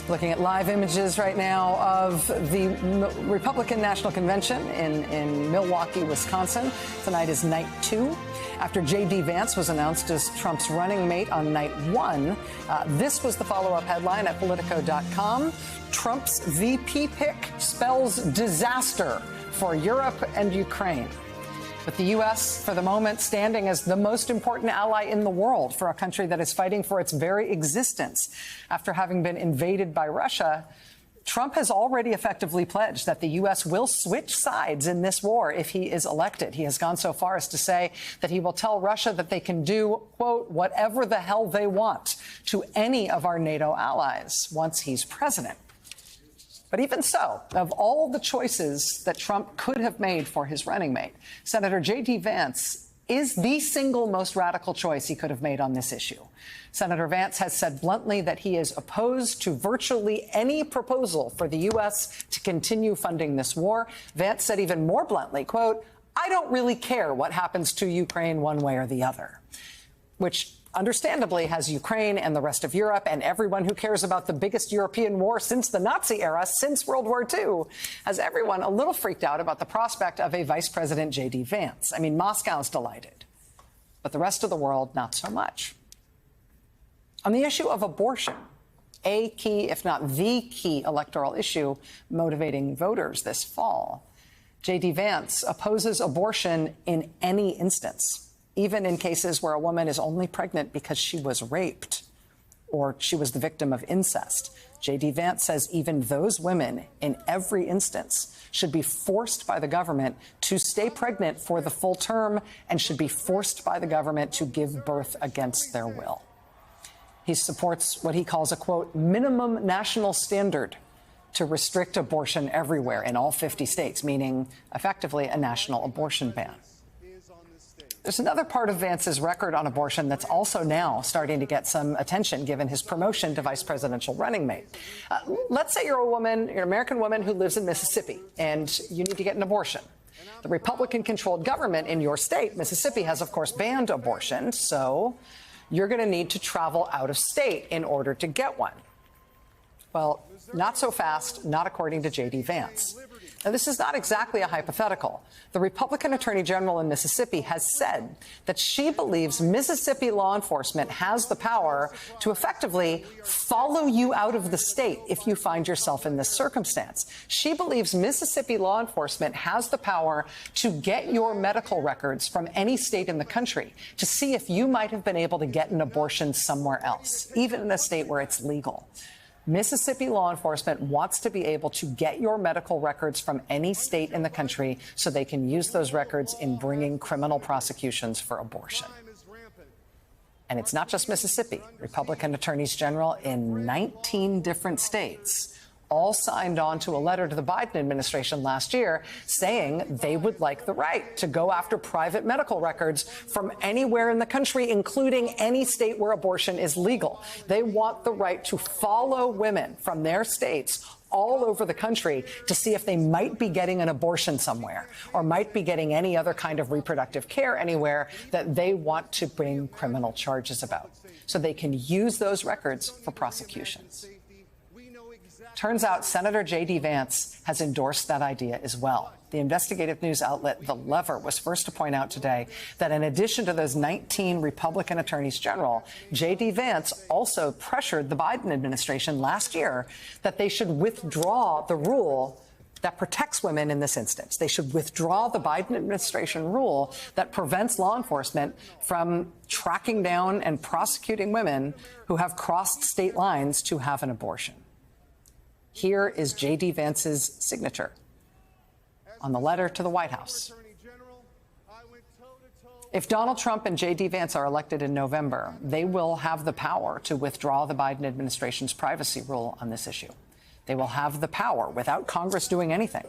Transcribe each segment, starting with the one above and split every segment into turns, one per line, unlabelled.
Looking at live images right now of the Republican National Convention in Milwaukee, Wisconsin. Tonight is night 2. After J.D. Vance was announced as Trump's running mate on night 1, this was the follow-up headline at Politico.com. Trump's VP pick spells disaster for Europe and Ukraine. With the U.S., for the moment, standing as the most important ally in the world for a country that is fighting for its very existence. After having been invaded by Russia, Trump has already effectively pledged that the U.S. will switch sides in this war if he is elected. He has gone so far as to say that he will tell Russia that they can do, quote, whatever the hell they want to any of our NATO allies once he's president. But even so, of all the choices that Trump could have made for his running mate, Senator J.D. Vance is the single most radical choice he could have made on this issue. Senator Vance has said bluntly that he is opposed to virtually any proposal for the U.S. to continue funding this war. Vance said even more bluntly, quote, I don't really care what happens to Ukraine one way or the other, which understandably has Ukraine and the rest of Europe and everyone who cares about the biggest European war since the Nazi era, since World War II, has everyone a little freaked out about the prospect of a Vice President J.D. Vance. I mean, Moscow's delighted, but the rest of the world, not so much. On the issue of abortion, a key, if not the key electoral issue motivating voters this fall, J.D. Vance opposes abortion in any instance, even in cases where a woman is only pregnant because she was raped or she was the victim of incest. J.D. Vance says even those women, in every instance, should be forced by the government to stay pregnant for the full term and should be forced by the government to give birth against their will. He supports what he calls a, quote, minimum national standard to restrict abortion everywhere in all 50 states, meaning effectively a national abortion ban. There's another part of Vance's record on abortion that's also now starting to get some attention given his promotion to vice presidential running mate. Let's say you're a woman, you're an American woman who lives in Mississippi and you need to get an abortion. The Republican-controlled government in your state, Mississippi, has, of course, banned abortion, so you're going to need to travel out of state in order to get one. Well, not so fast, not according to J.D. Vance. Now, this is not exactly a hypothetical. The Republican Attorney General in Mississippi has said that she believes Mississippi law enforcement has the power to effectively follow you out of the state if you find yourself in this circumstance. She believes Mississippi law enforcement has the power to get your medical records from any state in the country to see if you might have been able to get an abortion somewhere else, even in a state where it's legal. Mississippi law enforcement wants to be able to get your medical records from any state in the country so they can use those records in bringing criminal prosecutions for abortion. And it's not just Mississippi. Republican attorneys general in 19 different states all signed on to a letter to the Biden administration last year saying they would like the right to go after private medical records from anywhere in the country, including any state where abortion is legal. They want the right to follow women from their states all over the country to see if they might be getting an abortion somewhere or might be getting any other kind of reproductive care anywhere that they want to bring criminal charges about, so they can use those records for prosecutions. Turns out Senator J.D. Vance has endorsed that idea as well. The investigative news outlet The Lever was first to point out today that in addition to those 19 Republican attorneys general, J.D. Vance also pressured the Biden administration last year that they should withdraw the rule that protects women in this instance. They should withdraw the Biden administration rule that prevents law enforcement from tracking down and prosecuting women who have crossed state lines to have an abortion. Here is J.D. Vance's signature on the letter to the White House. If Donald Trump and J.D. Vance are elected in November, they will have the power to withdraw the Biden administration's privacy rule on this issue. They will have the power, without Congress doing anything,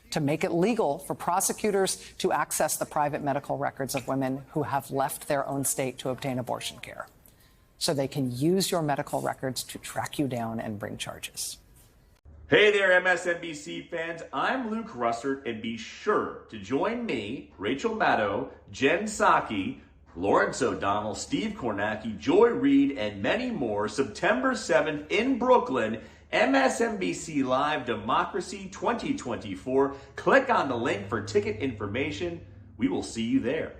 to make it legal for prosecutors to access the private medical records of women who have left their own state to obtain abortion care, so they can use your medical records to track you down and bring charges.
Hey there, MSNBC fans. I'm Luke Russert, and be sure to join me, Rachel Maddow, Jen Psaki, Lawrence O'Donnell, Steve Kornacki, Joy Reid, and many more September 7th in Brooklyn MSNBC Live Democracy 2024. Click on the link for ticket information. We will see you there.